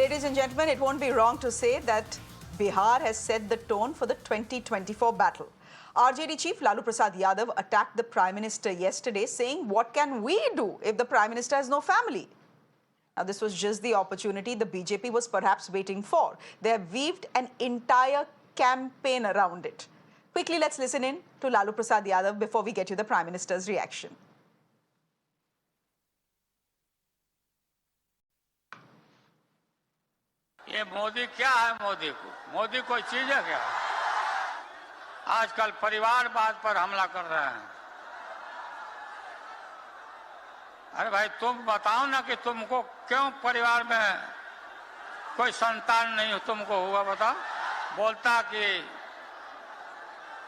Ladies and gentlemen, it won't be wrong to say that Bihar has set the tone for the 2024 battle. RJD chief Lalu Prasad Yadav attacked the Prime Minister yesterday, saying, "What can we do if the Prime Minister has no family?" Now, this was just the opportunity the BJP was perhaps waiting for. They have weaved an entire campaign around it. Quickly, let's listen in to Lalu Prasad Yadav before we get you the Prime Minister's reaction. ये मोदी क्या है? मोदी कोई चीज है क्या? आजकल परिवारवाद पर हमला कर रहे हैं। अरे भाई, तुम बताओ ना कि तुमको क्यों परिवार में कोई संतान नहीं तुमको हुआ, बताओ। बोलता कि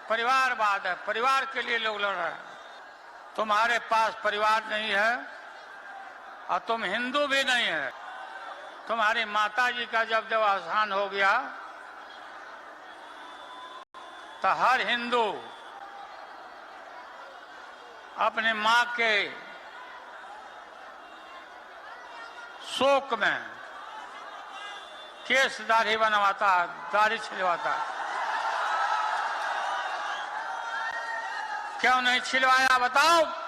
परिवारवाद है, परिवार के लिए लोग लड़ रहे हैं। तुम्हारे पास परिवार नहीं है और तुम हिंदू भी नहीं है। तुम्हारी माता जी का जब अवसान हो गया तो हर हिंदू अपने मां के शोक में केस दाढ़ी बनवाता, दाढ़ी छिलवाता। क्यों नहीं छिलवाया, बताओ।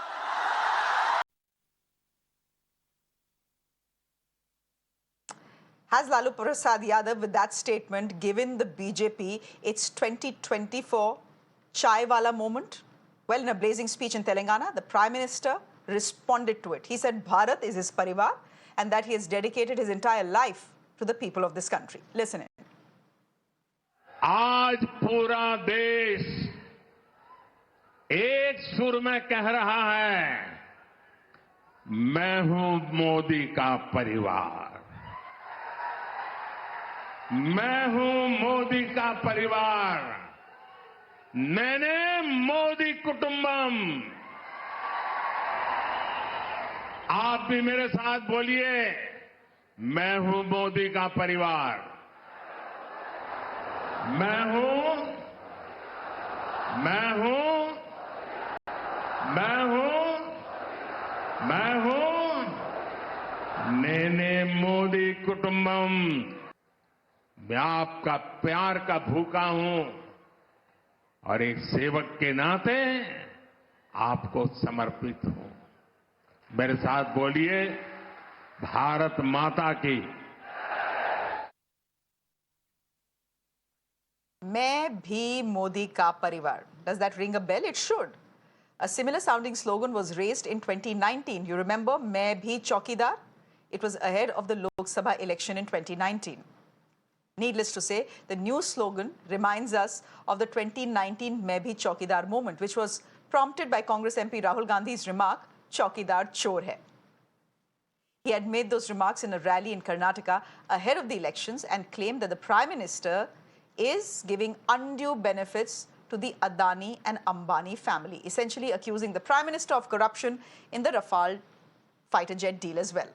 Has Lalu Prasad Yadav, with that statement, given the BJP its 2024 chai wala moment? Well, in a blazing speech in Telangana, the Prime Minister responded to it. He said Bharat is his Parivar and that he has dedicated his entire life to the people of this country. Listen in. आज पूरा देश एक सुर में कह रहा है, मैं हूं मोदी का परिवार। मैं हूं मोदी का परिवार। मैंने मोदी कुटुंबम। आप भी मेरे साथ बोलिए, मैं हूं मोदी का परिवार। मैं हूं नेने मोदी कुटुंबम। मैं आपका प्यार का भूखा हूं और एक सेवक के नाते आपको समर्पित हूं। मेरे साथ बोलिए, भारत माता की। मैं भी मोदी का परिवार. Does that ring a bell? It should. A similar sounding slogan was raised in 2019. You remember, मैं भी चौकीदार? It was ahead of the Lok Sabha election in 2019. Needless to say, the new slogan reminds us of the 2019 मैं भी चौकीदार moment, which was prompted by Congress MP Rahul Gandhi's remark, चौकीदार चोर है. He had made those remarks in a rally in Karnataka ahead of the elections and claimed that the Prime Minister is giving undue benefits to the Adani and Ambani family, essentially accusing the Prime Minister of corruption in the Rafale fighter jet deal as well.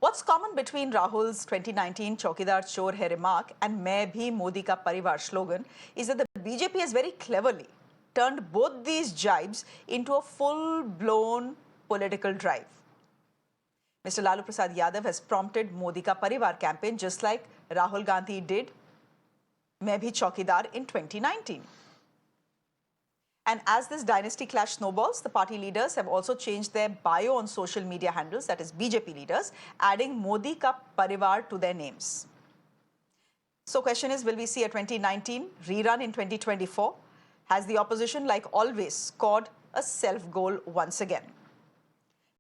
What's common between Rahul's 2019 Chaukidar Chor Hai remark and Main Bhi Modi Ka Parivar slogan is that the BJP has very cleverly turned both these jibes into a full-blown political drive. Mr. Lalu Prasad Yadav has prompted Modi Ka Parivar campaign just like Rahul Gandhi did Main Bhi Chaukidar in 2019. And as this dynasty clash snowballs, the party leaders have also changed their bio on social media handles, that is BJP leaders, adding Modi Ka Parivar to their names. So question is, will we see a 2019 rerun in 2024? Has the opposition, like always, scored a self-goal once again?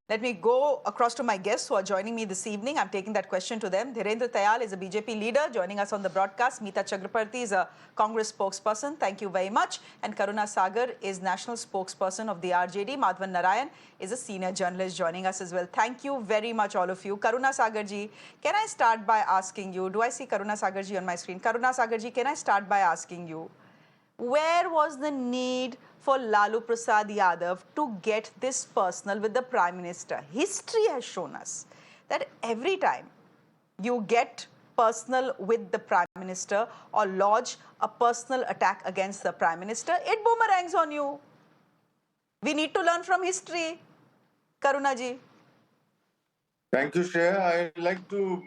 Let me go across to my guests who are joining me this evening. I'm taking that question to them. Dhirendra Tayal is a BJP leader joining us on the broadcast. Mita Chakraborty is a Congress spokesperson. Thank you very much. And Karuna Sagar is national spokesperson of the RJD. Madhavan Narayan is a senior journalist joining us as well. Thank you very much, all of you. Karuna Sagarji, can I start by asking you, do I see Karuna Sagarji on my screen? Karuna Sagarji, can I start by asking you, where was the need for Lalu Prasad Yadav to get this personal with the Prime Minister? History has shown us that every time you get personal with the Prime Minister or lodge a personal attack against the Prime Minister, it boomerangs on you. We need to learn from history. Karuna ji. Thank you, Shreya. I'd like to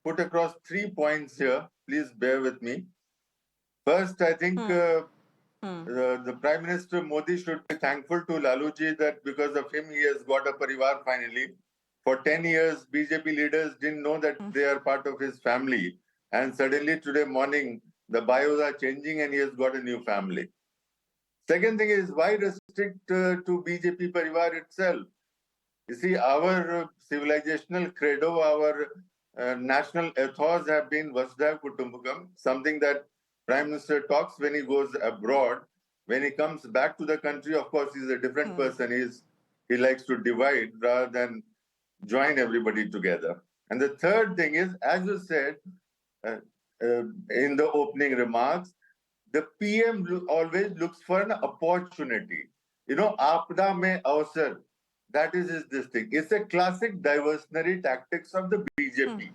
put across 3 points here. Please bear with me. First, I think the Prime Minister Modi should be thankful to Laluji that because of him, he has got a Parivar finally. For 10 years, BJP leaders didn't know that they are part of his family. And suddenly today morning, the bios are changing and he has got a new family. Second thing is, why restrict to BJP Parivar itself? You see, our civilizational credo, our national ethos have been Vasudha Kutumbakam, something that Prime Minister talks when he goes abroad. When he comes back to the country, of course, he's a different person. He likes to divide rather than join everybody together. And the third thing is, as you said in the opening remarks, the PM always looks for an opportunity. You know, Aapda mein avsar. That is this thing. It's a classic diversionary tactics of the BJP.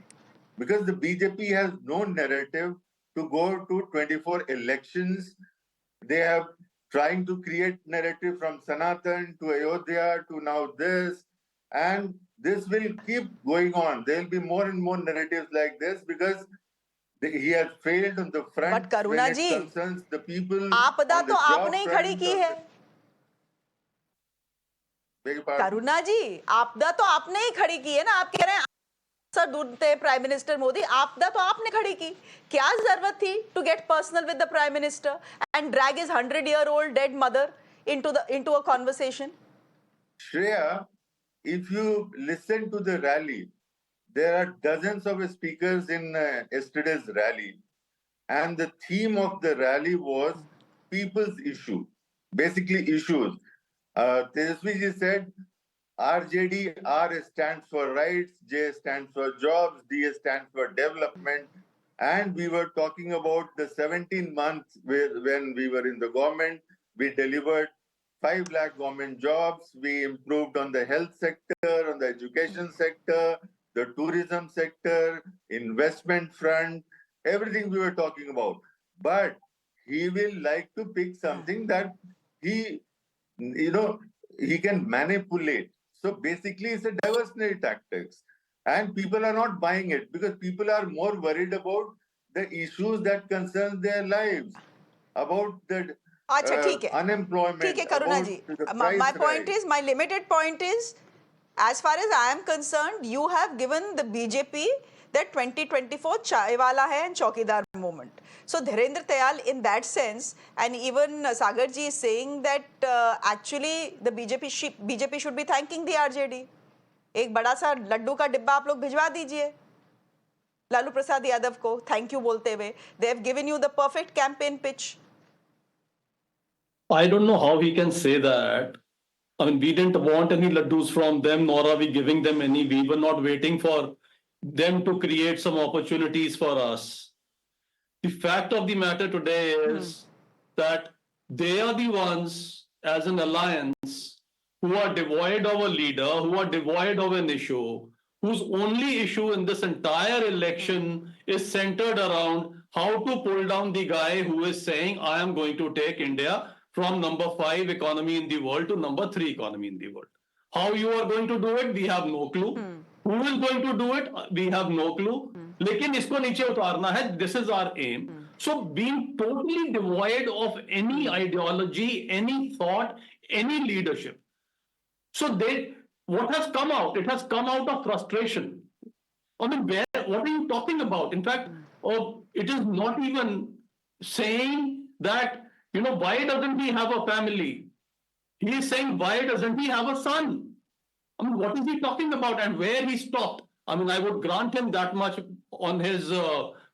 Because the BJP has no narrative to go to 24 elections. They have trying to create narrative from Sanatan to Ayodhya to now this. And this will keep going on. There will be more and more narratives like this because he has failed on the front when it concerns the people आपदा on the तो job आपने ही front. खड़ी की है करुणा जी, आपदा तो आपने ही खड़ी की है ना. आप कह रहे हैं सर ढूंढते प्राइम मिनिस्टर मोदी, आपदा तो आपने खड़ी की. क्या जरूरत थी to get personal with the prime minister and drag his 100-year-old dead mother into a conversation? Shreya, if you listen to the rally, there are dozens of speakers in yesterday's rally, and the theme of the rally was people's issue, basically issues. Tejasvi ji said, RJD, R stands for rights, J stands for jobs, D stands for development. And we were talking about the 17 months when we were in the government. We delivered 5 lakh government jobs. We improved on the health sector, on the education sector, the tourism sector, investment front, everything we were talking about. But he will like to pick something that he can manipulate. So basically, it's a diversionary tactics. And people are not buying it because people are more worried about the issues that concern their lives, about the unemployment. ठीक है करुणा जी. My point is, my limited point is, as far as I am concerned, you have given the BJP that 2024 chai wala hai and chaukidar moment. So Dharendra Tayal in that sense, and even Sagar ji is saying that actually the BJP should be thanking the RJD. एक बड़ा सा लड्डू का डिब्बा आप लोग भिजवा दीजिए लालू प्रसाद यादव को थैंक यू बोलते हुए. They have given you the perfect campaign pitch. I don't know how he can say that. I mean, we didn't want any laddus from them, nor are we giving them any. We were not waiting for them to create some opportunities for us. The fact of the matter today is that they are the ones, as an alliance, who are devoid of a leader, who are devoid of an issue, whose only issue in this entire election is centered around how to pull down the guy who is saying, I am going to take India from number 5 economy in the world to number 3 economy in the world. How you are going to do it, we have no clue. Who is going to do it, we have no clue. लेकिन इसको नीचे उतारना है, this is our aim. So being totally devoid of any ideology, any thought, any leadership. So what has come out? It has come out of frustration. I mean, what are you talking about? In fact, it is not even saying that, why doesn't he have a family? He is saying, why doesn't he have a son? I mean, what is he talking about and where he stopped? I mean, I would grant him that much on his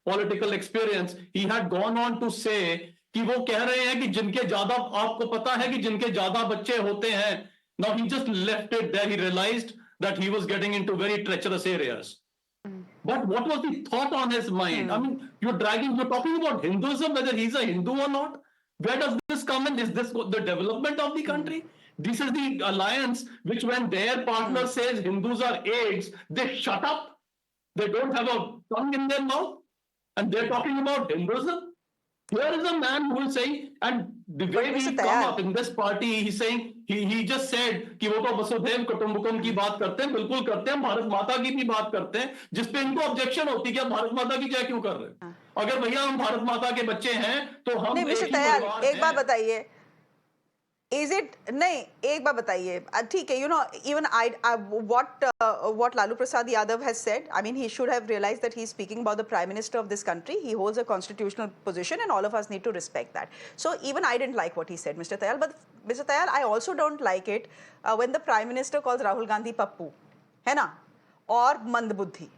political experience. He had gone on to say कि वो कह रहे हैं कि जिनके ज्यादा आपको पता है कि जिनके ज्यादा बच्चे होते हैं. Now he just left it there. He realized that he was getting into very treacherous areas. But what was the thought on his mind? I mean, you're talking about Hinduism, whether he's a Hindu or not. Where does this come in? Is this the development of the country? This is the alliance which when their partner says Hindus are AIDS, they shut up. They don't have a tongue in their mouth. And they're talking about Hinduism. Here is a man who will say, and the way Mr. we come Tayal. up in this party, he's saying, he just said कि वो तो वसुधैव कुटुंबकम की बात करते हैं, बिल्कुल करते हैं, भारत माता की भी बात करते हैं, जिसपे इनको ऑब्जेक्शन होती है कि आप भारत माता की क्या क्यों कर रहे हैं? अगर भैया हम भारत माता के बच्चे हैं तो हम नहीं एक मिस्टर ही तयाल, परिवार एक बात हैं। बताइए, इज इट नहीं, एक बात बताइए, ठीक है, you know, even I what Lalu Prasad Yadav has said, I mean, he should have realized that he's speaking about the Prime Minister of this country. He holds a constitutional position and all of us need to respect that. So even I didn't like what he said, Mr. Tayal, but Mr. Tayal, I also don't like it when the Prime Minister calls Rahul Gandhi Pappu, है ना, और मंदबुद्धि.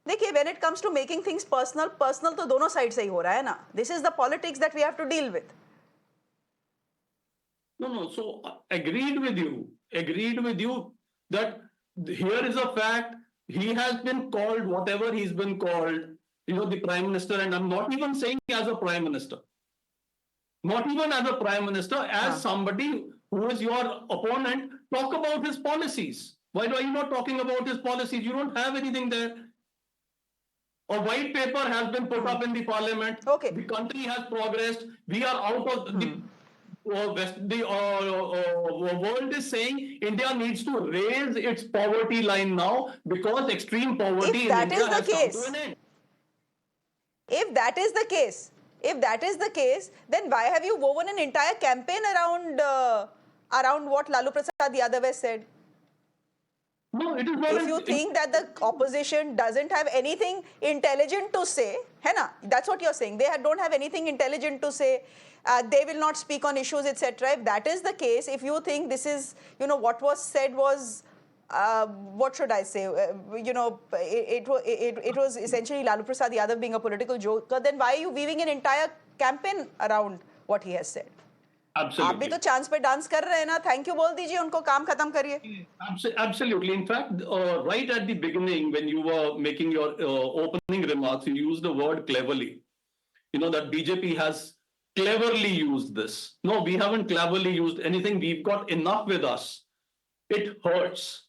देखिए, when it comes to making things personal तो दोनों side से ही हो रहा है ना. This is the politics that we have to deal with. No, so agreed with you that here is a fact. He has been called whatever he's been called, the Prime Minister, and I'm not even saying as a Prime Minister. Not even as a Prime Minister, as somebody who is your opponent, talk about his policies. Why are you not talking about his policies? You don't have anything there. A white paper has been put up in the parliament. Okay. The country has progressed. We are out of the world is saying India needs to raise its poverty line now because extreme poverty in India has come to an end. If that is the case, then why have you woven an entire campaign around what Lalu Prasad Yadav has said? No, it is not. If you think that the opposition doesn't have anything intelligent to say, है ना? That's what you're saying. They don't have anything intelligent to say. They will not speak on issues, etc. If that is the case, if you think this is, what was said was, what should I say? It was essentially Lalu Prasad Yadav being a political joker. Then why are you weaving an entire campaign around what he has said? Absolutely. आप भी तो chance पे dance कर रहे हैं ना. Thank you बोल दीजिए उनको, काम खत्म करिए. Absolutely. In fact, right at the beginning, when you were making your opening remarks, you used the word cleverly. That BJP has cleverly used this. No, we haven't cleverly used anything. We've got enough with us. It hurts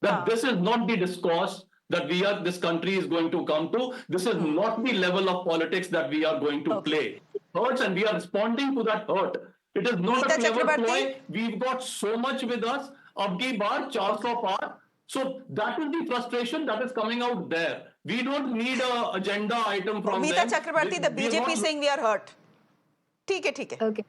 that this is not the discourse that this country is going to come to. This is not the level of politics that we are going to play. It hurts and we are responding to that hurt. It is not Mita a clever Chakraborty? ploy. We've got so much with us. Ab ki baar 400 par. So that is the frustration that is coming out there. We don't need an agenda item from Mita them. Chakraborty, the BJP saying we are hurt. ठीक है.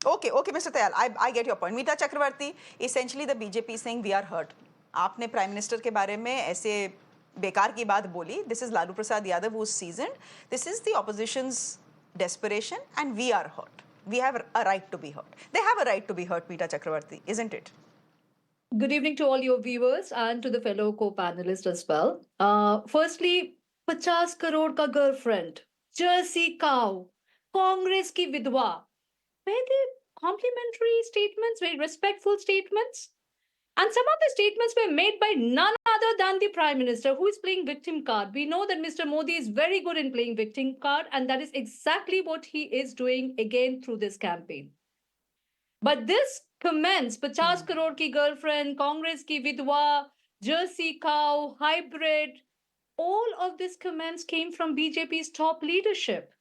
Okay, Mr. Tayal, I get your point. Mita Chakraborty, essentially the BJP is saying we are hurt. आपने Prime Minister के बारे में ऐसे बेकार की बात बोली. This is Lalu Prasad Yadav who's seasoned. This is the opposition's desperation and we are hurt. We have a right to be hurt. They have a right to be hurt, Mita Chakraborty, isn't it? Good evening to all your viewers and to the fellow co-panelists as well. Firstly, 50 crore ka girlfriend, Jersey cow, Congress ki vidwa. Very complimentary statements, very respectful statements. And some of the statements were made by none other than the Prime Minister, who is playing victim card. We know that Mr. Modi is very good in playing victim card, and that is exactly what he is doing again through this campaign. But this comments, 50 crore ki girlfriend, Congress ki vidwa, Jersey cow, hybrid, all of these comments came from BJP's top leadership.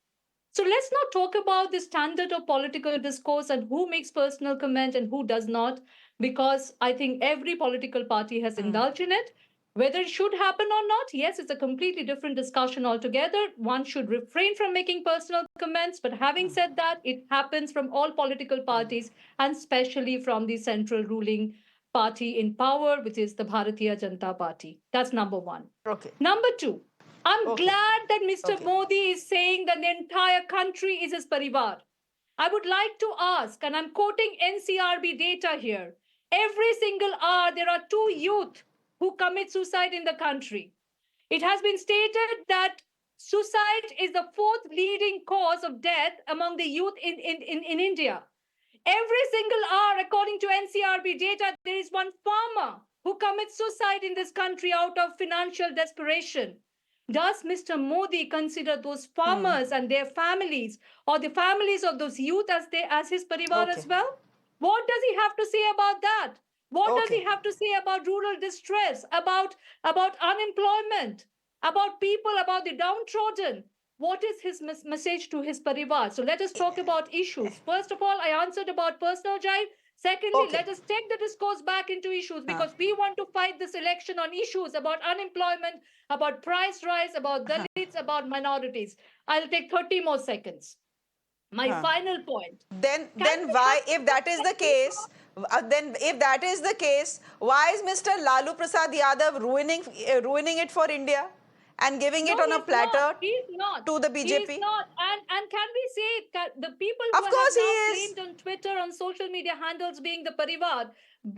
So let's not talk about the standard of political discourse and who makes personal comment and who does not, because I think every political party has indulged in it. Whether it should happen or not, yes, it's a completely different discussion altogether. One should refrain from making personal comments. But having said that, it happens from all political parties and especially from the central ruling party in power, which is the Bharatiya Janata Party. That's number one. Okay. Number two, I'm glad that Mr. Modi is saying that the entire country is his Parivar. I would like to ask, and I'm quoting NCRB data here, every single hour there are 2 youth who commit suicide in the country. It has been stated that suicide is the 4th leading cause of death among the youth in India. Every single hour, according to NCRB data, there is one farmer who commits suicide in this country out of financial desperation. Does Mr. Modi consider those farmers and their families or the families of those youth as his Parivar as well? What does he have to say about that? What does he have to say about rural distress, about unemployment, about people, about the downtrodden? What is his message to his Parivar? So let us talk about issues. First of all, I answered about personal jive. Secondly, Okay. let us take the discourse back into issues Huh. because we want to fight this election on issues about unemployment, about price rise, about Dalits, about minorities. I'll take 30 more seconds. My Huh. final point. Then Can we why, have if that is the case, then if that is the case, why is Mr. Lalu Prasad Yadav ruining it for India and giving No, it on a he's not. platter He's not. to the He's BJP? not. And can we say the people who Of have course he now is. claimed on Twitter, on social media handles being the Parivar,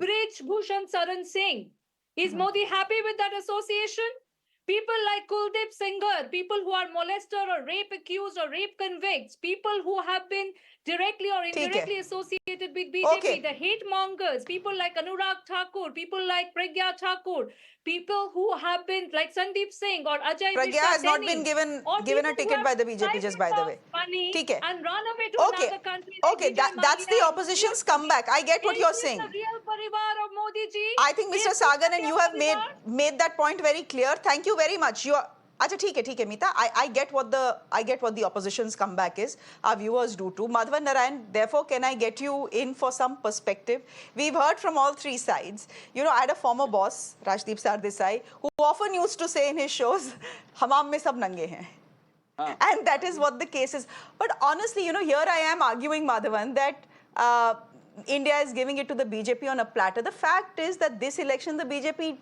Brij Bhushan Saran Singh. Is Modi happy with that association? People like Kuldeep Sengar, people who are molested or rape accused or rape convicts, people who have been directly or ठीक है. indirectly associated with BJP, Okay. the hate mongers, people like Anurag Thakur, people like Pragya Thakur, people who have been like Sandeep Singh or Ajay Pragya Mishra has not been Denny, or given people a who ticket have by the BJP, just by siphoned the off way. money ठीक है. and run away to Okay. another country like Okay, Vijay that's the Mallya and opposition's Modi. comeback. I get what Is you're this saying. the real Parivar of Modi ji? I think Mr. Is this Sagan the and you real have Parivar? made that point very clear. Thank you very much. You are, अच्छा ठीक है Mita. I get what the opposition's comeback is. Our viewers do too. Madhavan Narayan, therefore, can I get you in for some perspective? We've heard from all three sides. You know, I had a former boss, Rajdeep Sardesai, who often used to say in his shows, "Hamam mein sab nange hain." And that is what the case is. But honestly, you know, here I am arguing, Madhavan, that India is giving it to the BJP on a platter. The fact is that this election, the BJP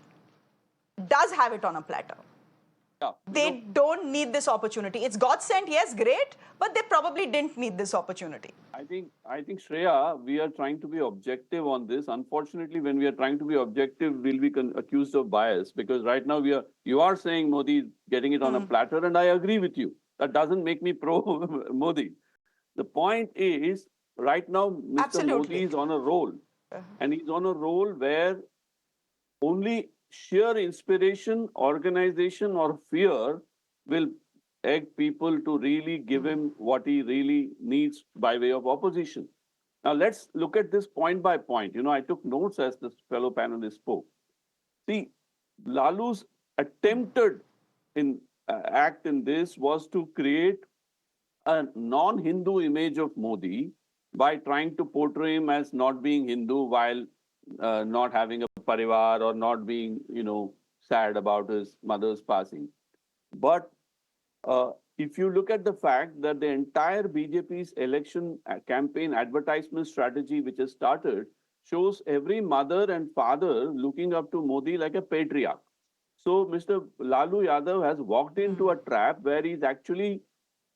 does have it on a platter. Yeah, They don't need this opportunity. It's God sent, yes, great, but they probably didn't need this opportunity. I think Shreya, we are trying to be objective on this. Unfortunately, when we are trying to be objective, we'll be accused of bias because right now you are saying Modi is getting it on a platter, and I agree with you. That doesn't make me pro Modi. The point is, right now, Mr. Absolutely. Modi is on a roll, and he's on a roll where only sheer inspiration, organization, or fear will egg people to really give him what he really needs by way of opposition. Now, let's look at this point by point. You know, I took notes as this fellow panelist spoke. See, Lalu's attempted act in this was to create a non-Hindu image of Modi by trying to portray him as not being Hindu while not having a parivar or not being, you know, sad about his mother's passing. But if you look at the fact that the entire BJP's election campaign advertisement strategy, which has started, shows every mother and father looking up to Modi like a patriarch. So Mr. Lalu Yadav has walked into a trap where he's actually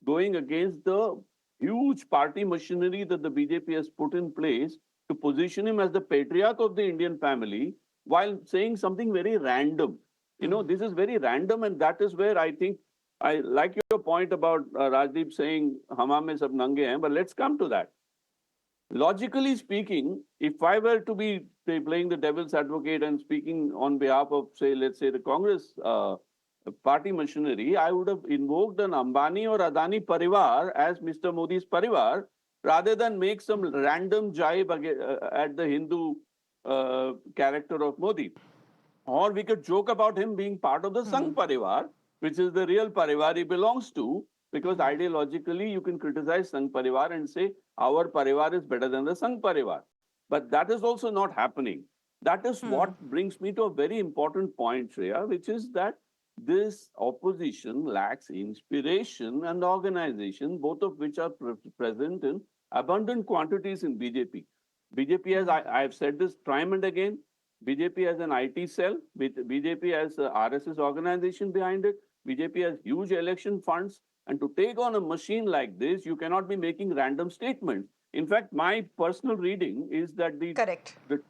going against the huge party machinery that the BJP has put in place to position him as the patriarch of the Indian family while saying something very random. You know, this is very random, and that is where I think I like your point about Rajdeep saying "Hama mein sab nange hain," but let's come to that. Logically speaking, if I were to be say, playing the devil's advocate and speaking on behalf of, say, let's say the Congress party machinery, I would have invoked an Ambani or Adani Parivar as Mr. Modi's Parivar rather than make some random jibe at the Hindu character of Modi. Or we could joke about him being part of the Sangh Parivar, which is the real Parivar he belongs to, because ideologically you can criticize Sangh Parivar and say our Parivar is better than the Sangh Parivar. But that is also not happening. That is what brings me to a very important point, Shreya, which is that this opposition lacks inspiration and organization, both of which are present in abundant quantities in BJP. BJP has, I have said this time and again, BJP has an IT cell, BJP has a RSS organization behind it, BJP has huge election funds, and to take on a machine like this, you cannot be making random statements. In fact, my personal reading is that the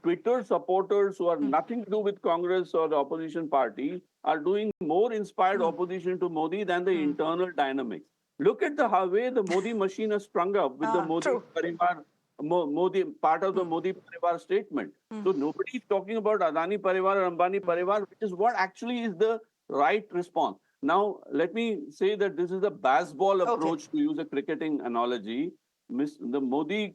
Twitter supporters who are nothing to do with Congress or the opposition party are doing more inspired opposition to Modi than the internal dynamics. Look at the way the Modi machine has sprung up with the Modi Parivar, Modi part of the Modi Parivar statement. So nobody is talking about Adani Parivar or Ambani Parivar, which is what actually is the right response. Now, let me say that this is a baseball approach, to use a cricketing analogy. The Modi,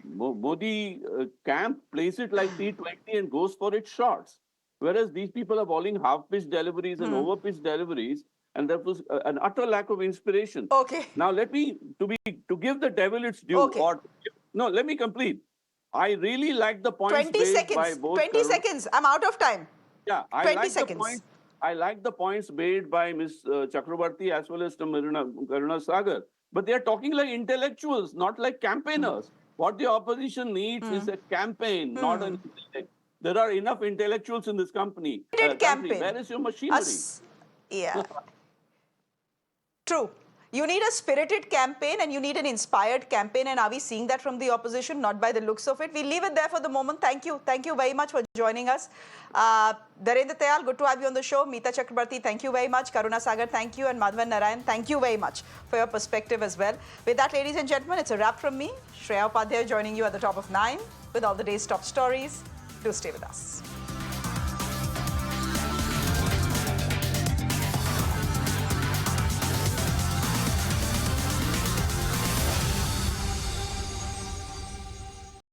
Modi camp plays it like T20 and goes for its shots. Whereas these people are bowling half-pitch deliveries and over-pitch deliveries, and there was an utter lack of inspiration. Okay. Now let me to give the devil its due. Okay. No, let me complete. I really like the points 20 made seconds. by both. 20 seconds. I'm out of time. Yeah, 20 seconds. I like the points made by Ms. Chakraborty as well as Karuna Sagar. But they are talking like intellectuals, not like campaigners. What the opposition needs is a campaign, not an intellect. There are enough intellectuals in this country. Campaign. Where is your machinery? Yeah. True. You need a spirited campaign and you need an inspired campaign. And are we seeing that from the opposition? Not by the looks of it. We'll leave it there for the moment. Thank you. Thank you very much for joining us. Narendra Dayal, good to have you on the show. Mita Chakraborty, thank you very much. Karuna Sagar, thank you. And Madhavan Narayan, thank you very much for your perspective as well. With that, ladies and gentlemen, it's a wrap from me. Shreya Dhoundial joining you at the top of 9 with all the day's top stories. Do stay with us.